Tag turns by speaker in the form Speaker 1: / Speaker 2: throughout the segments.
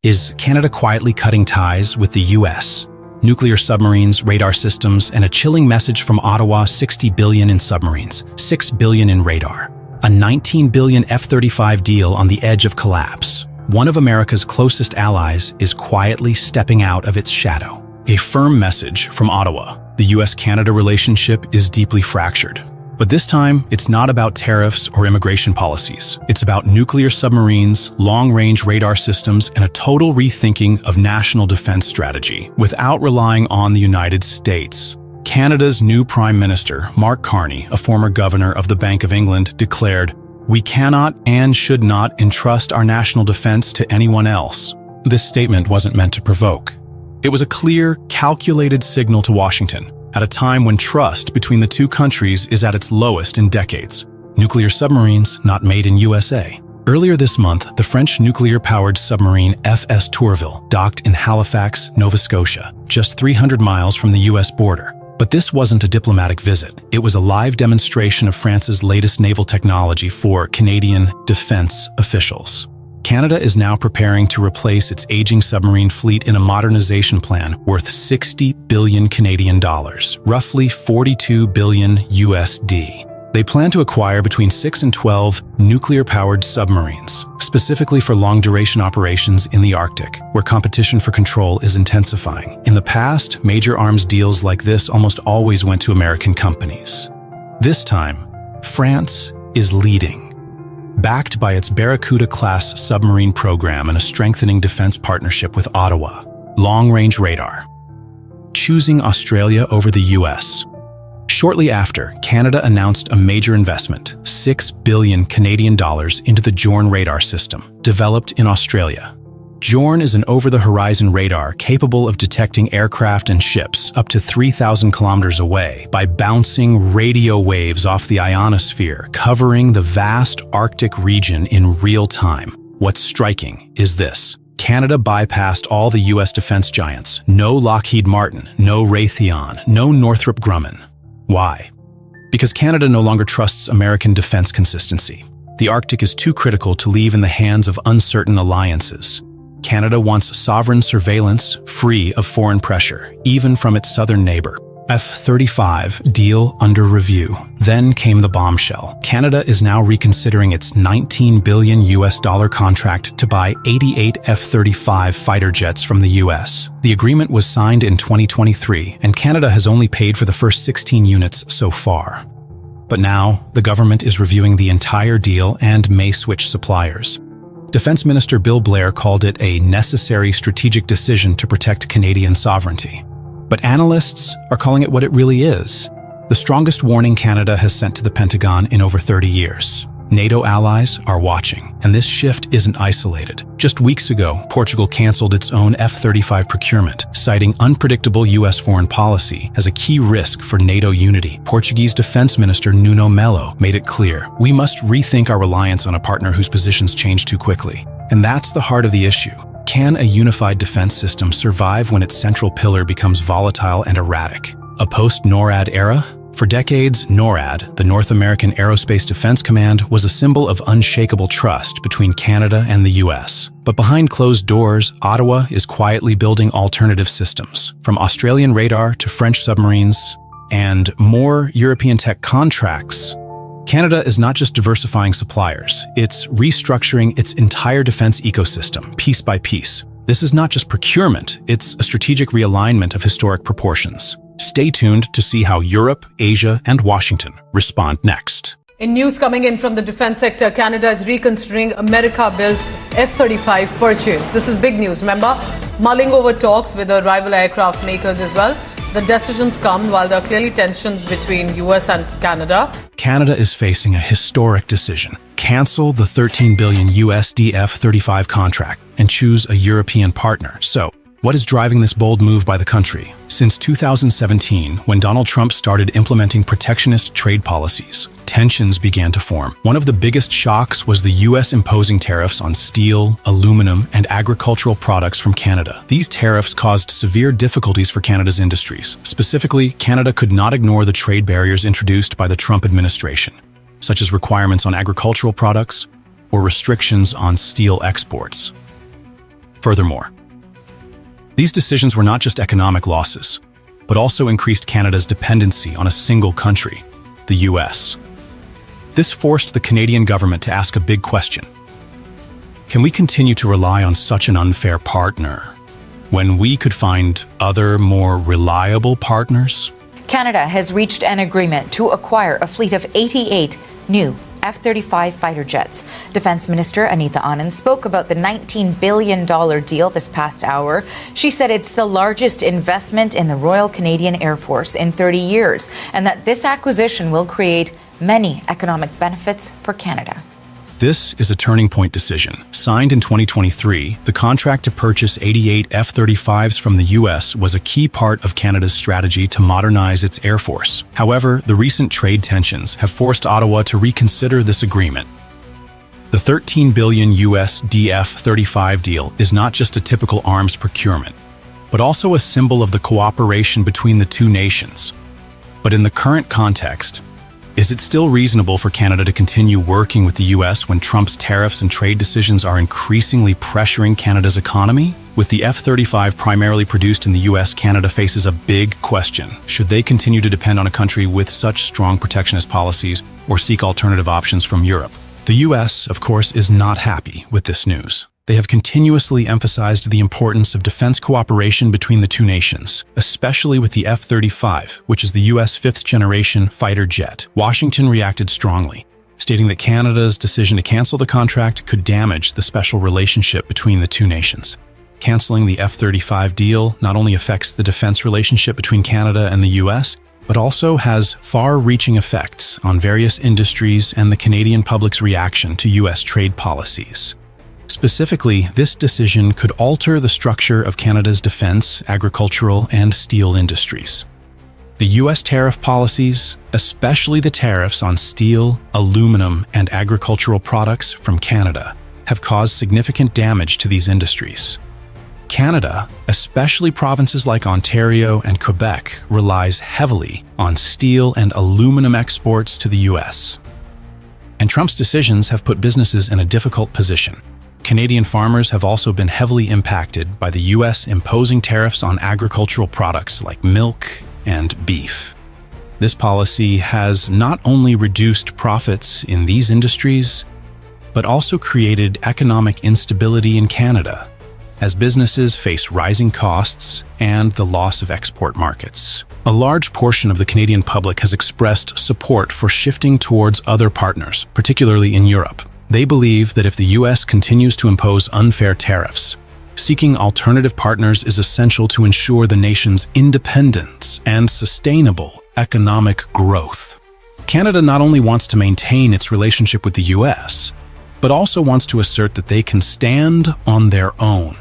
Speaker 1: Is Canada quietly cutting ties with the US? Nuclear submarines, radar systems, and a chilling message from Ottawa: $60 billion in submarines, $6 billion in radar. A $19 billion F-35 deal on the edge of collapse. One of America's closest allies is quietly stepping out of its shadow. A firm message from Ottawa. The US-Canada relationship is deeply fractured. But this time, it's not about tariffs or immigration policies. It's about nuclear submarines, long-range radar systems, and a total rethinking of national defense strategy without relying on the United States. Canada's new Prime Minister, Mark Carney, a former governor of the Bank of England, declared, "We cannot and should not entrust our national defense to anyone else." This statement wasn't meant to provoke. It was a clear, calculated signal to Washington, at a time when trust between the two countries is at its lowest in decades. Nuclear submarines not made in USA. Earlier this month, the French nuclear-powered submarine FS Tourville docked in Halifax, Nova Scotia, just 300 miles from the US border. But this wasn't a diplomatic visit. It was a live demonstration of France's latest naval technology for Canadian defense officials. Canada is now preparing to replace its aging submarine fleet in a modernization plan worth $60 billion Canadian dollars, roughly 42 billion USD. They plan to acquire between 6 and 12 nuclear-powered submarines, specifically for long-duration operations in the Arctic, where competition for control is intensifying. In the past, major arms deals like this almost always went to American companies. This time, France is leading. Backed by its Barracuda-class submarine program and a strengthening defense partnership with Ottawa, long-range radar. Choosing Australia over the US. Shortly after, Canada announced a major investment, $6 billion Canadian dollars, into the Journe radar system, developed in Australia. Journe is an over-the-horizon radar capable of detecting aircraft and ships up to 3,000 kilometers away by bouncing radio waves off the ionosphere, covering the vast Arctic region in real time. What's striking is this. Canada bypassed all the US defense giants. No Lockheed Martin, no Raytheon, no Northrop Grumman. Why? Because Canada no longer trusts American defense consistency. The Arctic is too critical to leave in the hands of uncertain alliances. Canada wants sovereign surveillance, free of foreign pressure, even from its southern neighbor. F-35 deal under review. Then came the bombshell. Canada is now reconsidering its $19 billion contract to buy 88 F-35 fighter jets from the US. The agreement was signed in 2023, and Canada has only paid for the first 16 units so far. But now, the government is reviewing the entire deal and may switch suppliers. Defense Minister Bill Blair called it a necessary strategic decision to protect Canadian sovereignty. But analysts are calling it what it really is: the strongest warning Canada has sent to the Pentagon in over 30 years. NATO allies are watching, and this shift isn't isolated. Just weeks ago, Portugal canceled its own F-35 procurement, citing unpredictable US foreign policy as a key risk for NATO unity. Portuguese Defense Minister Nuno Melo made it clear, we must rethink our reliance on a partner whose positions change too quickly. And that's the heart of the issue. Can a unified defense system survive when its central pillar becomes volatile and erratic? A post-NORAD era? For decades, NORAD, the North American Aerospace Defense Command, was a symbol of unshakable trust between Canada and the US. But behind closed doors, Ottawa is quietly building alternative systems, from Australian radar to French submarines and more European tech contracts. Canada is not just diversifying suppliers, it's restructuring its entire defense ecosystem, piece by piece. This is not just procurement, it's a strategic realignment of historic proportions. Stay tuned to see how Europe, Asia, and Washington respond next.
Speaker 2: In news coming in from the defense sector, Canada is reconsidering America-built F-35 purchase. This is big news. Remember, mulling over talks with the rival aircraft makers as well. The decisions come while there are clearly tensions between US and Canada.
Speaker 1: Canada is facing a historic decision. Cancel the $13 billion USD F-35 contract and choose a European partner. So, what is driving this bold move by the country? Since 2017, when Donald Trump started implementing protectionist trade policies, tensions began to form. One of the biggest shocks was the US imposing tariffs on steel, aluminum, and agricultural products from Canada. These tariffs caused severe difficulties for Canada's industries. Specifically, Canada could not ignore the trade barriers introduced by the Trump administration, such as requirements on agricultural products or restrictions on steel exports. Furthermore, these decisions were not just economic losses, but also increased Canada's dependency on a single country, the US. This forced the Canadian government to ask a big question. Can we continue to rely on such an unfair partner when we could find other, more reliable partners?
Speaker 3: Canada has reached an agreement to acquire a fleet of 88 new F-35 fighter jets. Defense Minister Anita Anand spoke about the $19 billion deal this past hour. She said it's the largest investment in the Royal Canadian Air Force in 30 years, and that this acquisition will create many economic benefits for Canada.
Speaker 1: This is a turning point decision. Signed in 2023, the contract to purchase 88 F-35s from the U.S. was a key part of Canada's strategy to modernize its air force. However, the recent trade tensions have forced Ottawa to reconsider this agreement. The $13 billion US DF-35 deal is not just a typical arms procurement, but also a symbol of the cooperation between the two nations. But in the current context, is it still reasonable for Canada to continue working with the U.S. when Trump's tariffs and trade decisions are increasingly pressuring Canada's economy? With the F-35 primarily produced in the U.S., Canada faces a big question. Should they continue to depend on a country with such strong protectionist policies or seek alternative options from Europe? The U.S., of course, is not happy with this news. They have continuously emphasized the importance of defense cooperation between the two nations, especially with the F-35, which is the U.S. fifth-generation fighter jet. Washington reacted strongly, stating that Canada's decision to cancel the contract could damage the special relationship between the two nations. Canceling the F-35 deal not only affects the defense relationship between Canada and the U.S., but also has far-reaching effects on various industries and the Canadian public's reaction to U.S. trade policies. Specifically, this decision could alter the structure of Canada's defense, agricultural, and steel industries. The U.S. tariff policies, especially the tariffs on steel, aluminum, and agricultural products from Canada, have caused significant damage to these industries. Canada, especially provinces like Ontario and Quebec, relies heavily on steel and aluminum exports to the U.S. And Trump's decisions have put businesses in a difficult position. Canadian farmers have also been heavily impacted by the U.S. imposing tariffs on agricultural products like milk and beef. This policy has not only reduced profits in these industries, but also created economic instability in Canada, as businesses face rising costs and the loss of export markets. A large portion of the Canadian public has expressed support for shifting towards other partners, particularly in Europe. They believe that if the U.S. continues to impose unfair tariffs, seeking alternative partners is essential to ensure the nation's independence and sustainable economic growth. Canada not only wants to maintain its relationship with the U.S., but also wants to assert that they can stand on their own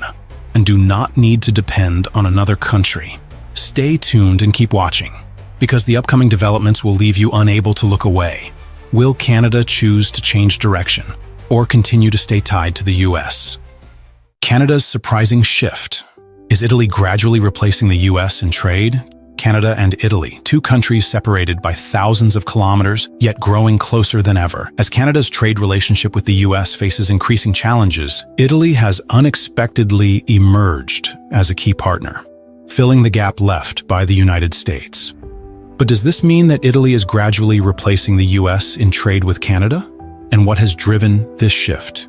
Speaker 1: and do not need to depend on another country. Stay tuned and keep watching, because the upcoming developments will leave you unable to look away. Will Canada choose to change direction or continue to stay tied to the U.S.? Canada's surprising shift. Is Italy gradually replacing the U.S. in trade? Canada and Italy, two countries separated by thousands of kilometers, yet growing closer than ever. As Canada's trade relationship with the U.S. faces increasing challenges, Italy has unexpectedly emerged as a key partner, filling the gap left by the United States. But does this mean that Italy is gradually replacing the U.S. in trade with Canada? And what has driven this shift?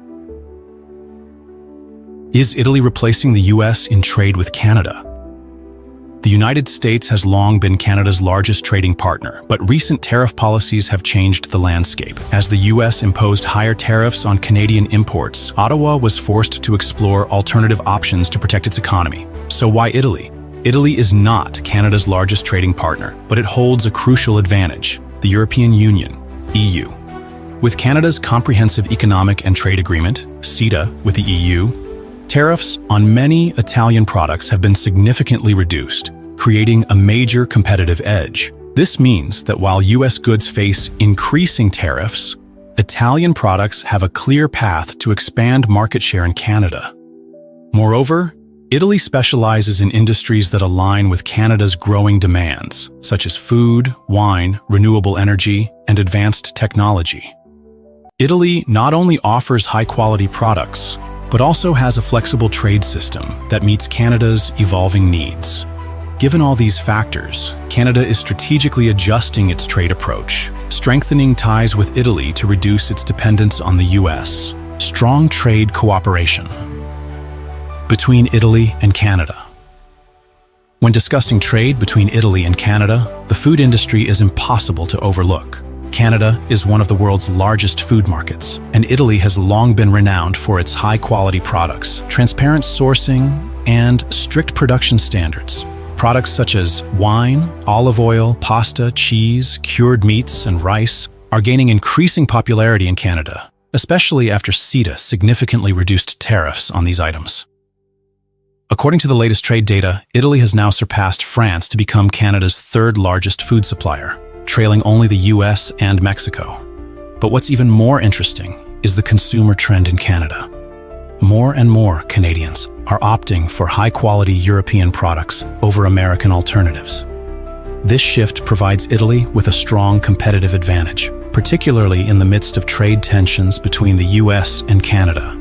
Speaker 1: Is Italy replacing the U.S. in trade with Canada? The United States has long been Canada's largest trading partner, but recent tariff policies have changed the landscape. As the U.S. imposed higher tariffs on Canadian imports, Ottawa was forced to explore alternative options to protect its economy. So why Italy? Italy is not Canada's largest trading partner, but it holds a crucial advantage: the European Union, EU. With Canada's Comprehensive Economic and Trade Agreement, CETA, with the EU, tariffs on many Italian products have been significantly reduced, creating a major competitive edge. This means that while U.S. goods face increasing tariffs, Italian products have a clear path to expand market share in Canada. Moreover, Italy specializes in industries that align with Canada's growing demands, such as food, wine, renewable energy, and advanced technology. Italy not only offers high-quality products, but also has a flexible trade system that meets Canada's evolving needs. Given all these factors, Canada is strategically adjusting its trade approach, strengthening ties with Italy to reduce its dependence on the U.S. Strong trade cooperation between Italy and Canada. When discussing trade between Italy and Canada, the food industry is impossible to overlook. Canada is one of the world's largest food markets, and Italy has long been renowned for its high-quality products, transparent sourcing, and strict production standards. Products such as wine, olive oil, pasta, cheese, cured meats, and rice are gaining increasing popularity in Canada, especially after CETA significantly reduced tariffs on these items. According to the latest trade data, Italy has now surpassed France to become Canada's third largest food supplier, trailing only the US and Mexico. But what's even more interesting is the consumer trend in Canada. More and more Canadians are opting for high-quality European products over American alternatives. This shift provides Italy with a strong competitive advantage, particularly in the midst of trade tensions between the US and Canada.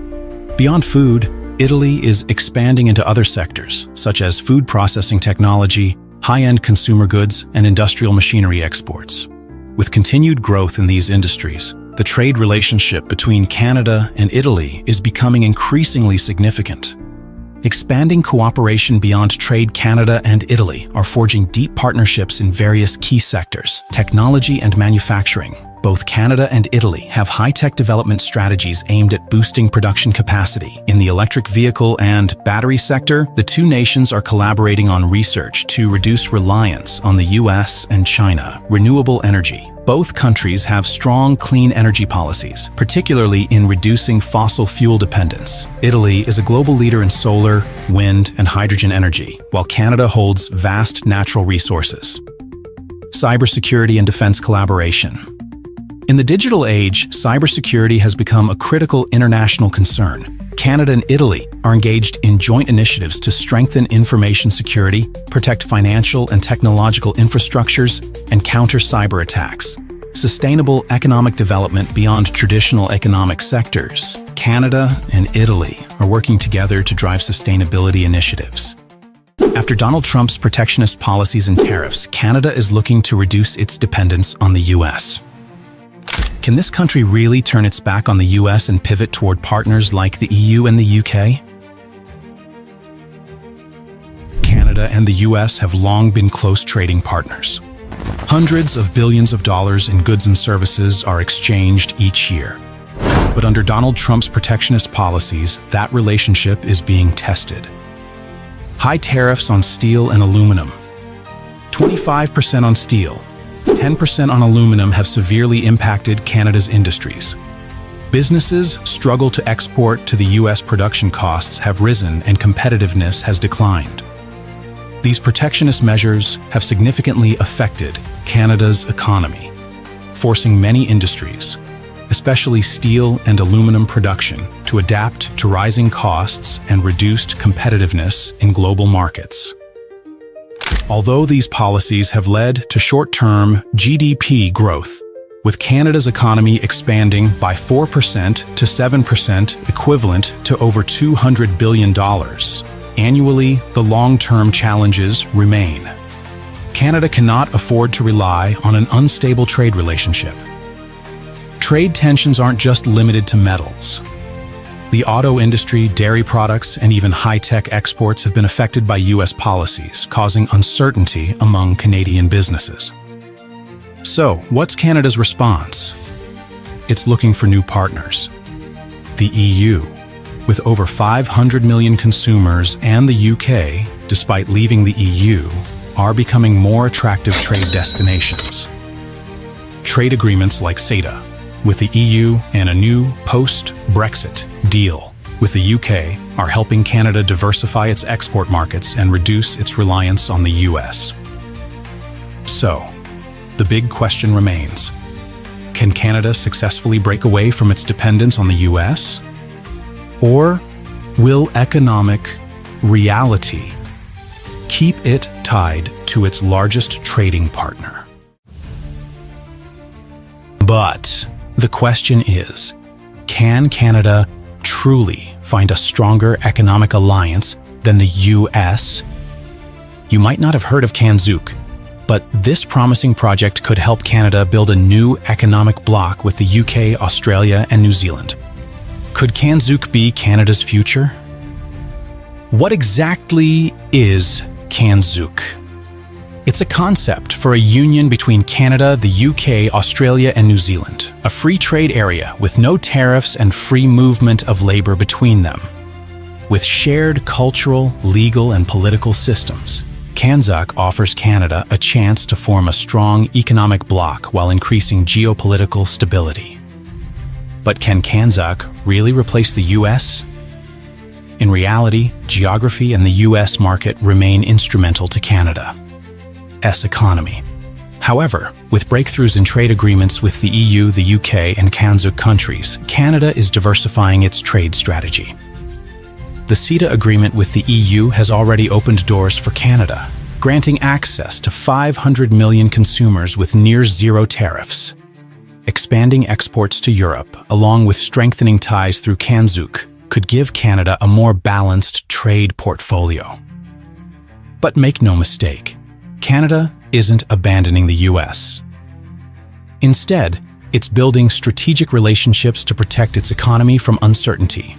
Speaker 1: Beyond food, Italy is expanding into other sectors, such as food processing technology, high-end consumer goods, and industrial machinery exports. With continued growth in these industries, the trade relationship between Canada and Italy is becoming increasingly significant. Expanding cooperation beyond trade, Canada and Italy are forging deep partnerships in various key sectors, technology and manufacturing. Both Canada and Italy have high-tech development strategies aimed at boosting production capacity. In the electric vehicle and battery sector, the two nations are collaborating on research to reduce reliance on the US and China. Renewable energy. Both countries have strong clean energy policies, particularly in reducing fossil fuel dependence. Italy is a global leader in solar, wind, and hydrogen energy, while Canada holds vast natural resources. Cybersecurity and defense collaboration. In the digital age, cybersecurity has become a critical international concern. Canada and Italy are engaged in joint initiatives to strengthen information security, protect financial and technological infrastructures, and counter cyber attacks. Sustainable economic development beyond traditional economic sectors. Canada and Italy are working together to drive sustainability initiatives. After Donald Trump's protectionist policies and tariffs, Canada is looking to reduce its dependence on the U.S. Can this country really turn its back on the US and pivot toward partners like the EU and the UK? Canada and the US have long been close trading partners. Hundreds of billions of dollars in goods and services are exchanged each year. But under Donald Trump's protectionist policies, that relationship is being tested. High tariffs on steel and aluminum. 25% on steel, 10% on aluminum have severely impacted Canada's industries. Businesses struggle to export to the U.S. Production costs have risen and competitiveness has declined. These protectionist measures have significantly affected Canada's economy, forcing many industries, especially steel and aluminum production, to adapt to rising costs and reduced competitiveness in global markets. Although these policies have led to short-term GDP growth, with Canada's economy expanding by 4% to 7%, equivalent to over $200 billion, annually, the long-term challenges remain. Canada cannot afford to rely on an unstable trade relationship. Trade tensions aren't just limited to metals. The auto industry, dairy products, and even high-tech exports have been affected by U.S. policies, causing uncertainty among Canadian businesses. So, what's Canada's response? It's looking for new partners. The EU, with over 500 million consumers, and the UK, despite leaving the EU, are becoming more attractive trade destinations. Trade agreements like CETA, with the EU and a new post-Brexit deal with the UK are helping Canada diversify its export markets and reduce its reliance on the US. So, the big question remains: can Canada successfully break away from its dependence on the US? Or will economic reality keep it tied to its largest trading partner? But the question is, can Canada truly find a stronger economic alliance than the US? You might not have heard of CANZUK, but this promising project could help Canada build a new economic bloc with the UK, Australia, and New Zealand. Could CANZUK be Canada's future? What exactly is CANZUK? It's a concept for a union between Canada, the UK, Australia, and New Zealand, a free trade area with no tariffs and free movement of labor between them. With shared cultural, legal, and political systems, CANZUK offers Canada a chance to form a strong economic bloc while increasing geopolitical stability. But can CANZUK really replace the US? In reality, geography and the US market remain instrumental to Canada's economy. However, with breakthroughs in trade agreements with the EU, the UK, and CANZUK countries, Canada is diversifying its trade strategy. The CETA agreement with the EU has already opened doors for Canada, granting access to 500 million consumers with near-zero tariffs. Expanding exports to Europe, along with strengthening ties through CANZUK, could give Canada a more balanced trade portfolio. But make no mistake, Canada isn't abandoning the US. Instead, it's building strategic relationships to protect its economy from uncertainty.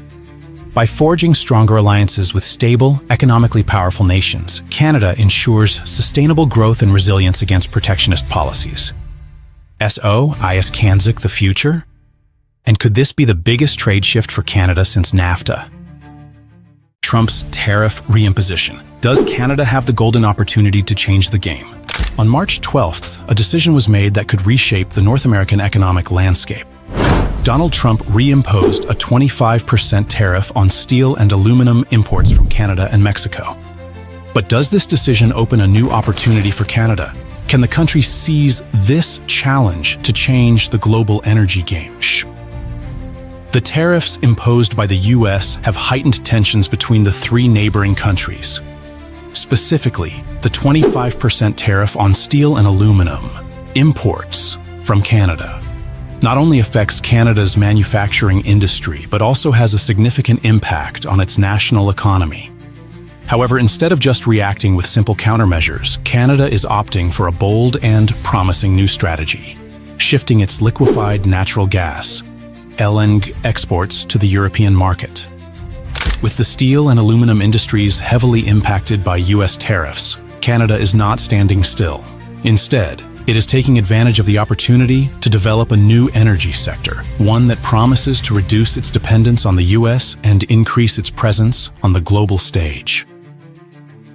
Speaker 1: By forging stronger alliances with stable, economically powerful nations, Canada ensures sustainable growth and resilience against protectionist policies. Is CANZUK the future? And could this be the biggest trade shift for Canada since NAFTA? Trump's tariff reimposition. Does Canada have the golden opportunity to change the game? On March 12th, a decision was made that could reshape the North American economic landscape. Donald Trump reimposed a 25% tariff on steel and aluminum imports from Canada and Mexico. But does this decision open a new opportunity for Canada? Can the country seize this challenge to change the global energy game? The tariffs imposed by the US have heightened tensions between the three neighboring countries. Specifically, the 25% tariff on steel and aluminum imports from Canada not only affects Canada's manufacturing industry, but also has a significant impact on its national economy. However, instead of just reacting with simple countermeasures, Canada is opting for a bold and promising new strategy, shifting its liquefied natural gas, LNG, exports to the European market. With the steel and aluminum industries heavily impacted by US tariffs, Canada is not standing still. Instead, it is taking advantage of the opportunity to develop a new energy sector, one that promises to reduce its dependence on the US and increase its presence on the global stage.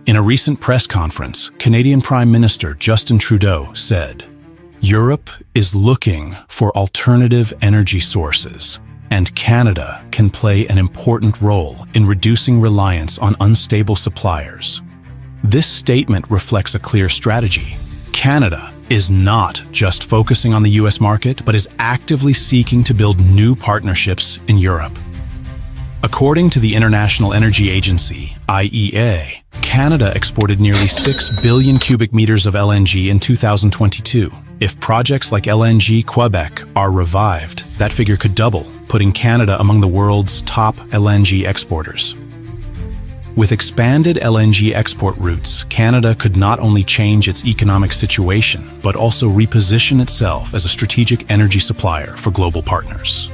Speaker 1: In a recent press conference, Canadian Prime Minister Justin Trudeau said, "Europe is looking for alternative energy sources, and Canada can play an important role in reducing reliance on unstable suppliers." This statement reflects a clear strategy. Canada is not just focusing on the US market, but is actively seeking to build new partnerships in Europe. According to the International Energy Agency, IEA, Canada exported nearly 6 billion cubic meters of LNG in 2022. If projects like LNG Quebec are revived, that figure could double, putting Canada among the world's top LNG exporters. With expanded LNG export routes, Canada could not only change its economic situation, but also reposition itself as a strategic energy supplier for global partners.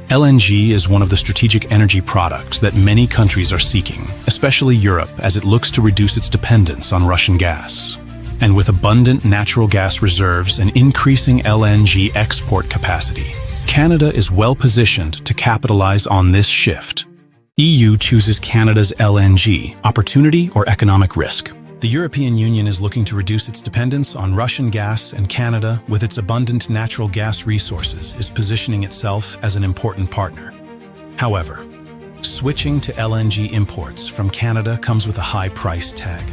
Speaker 1: LNG is one of the strategic energy products that many countries are seeking, especially Europe, as it looks to reduce its dependence on Russian gas. And with abundant natural gas reserves and increasing LNG export capacity, Canada is well positioned to capitalize on this shift. EU chooses Canada's LNG, opportunity or economic risk. The European Union is looking to reduce its dependence on Russian gas, and Canada, with its abundant natural gas resources, is positioning itself as an important partner. However, switching to LNG imports from Canada comes with a high price tag.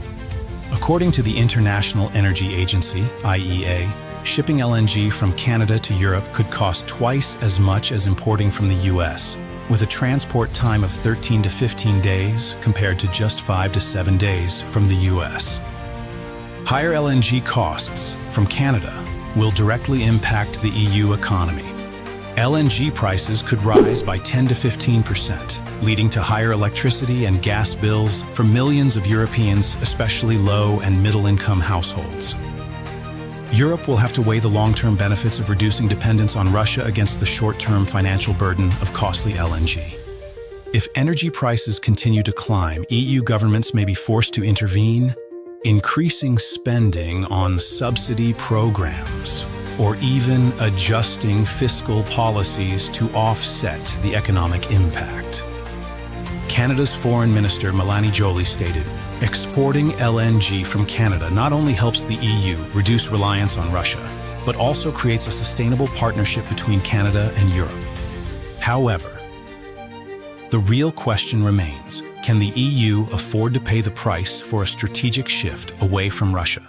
Speaker 1: According to the International Energy Agency, IEA, shipping LNG from Canada to Europe could cost twice as much as importing from the US, with a transport time of 13 to 15 days compared to just 5 to 7 days from the US. Higher LNG costs from Canada will directly impact the EU economy. LNG prices could rise by 10 to 15%, leading to higher electricity and gas bills for millions of Europeans, especially low and middle-income households. Europe will have to weigh the long-term benefits of reducing dependence on Russia against the short-term financial burden of costly LNG. If energy prices continue to climb, EU governments may be forced to intervene, increasing spending on subsidy programs, or even adjusting fiscal policies to offset the economic impact. Canada's Foreign Minister Mélanie Joly stated, "Exporting LNG from Canada not only helps the EU reduce reliance on Russia, but also creates a sustainable partnership between Canada and Europe." However, the real question remains, can the EU afford to pay the price for a strategic shift away from Russia?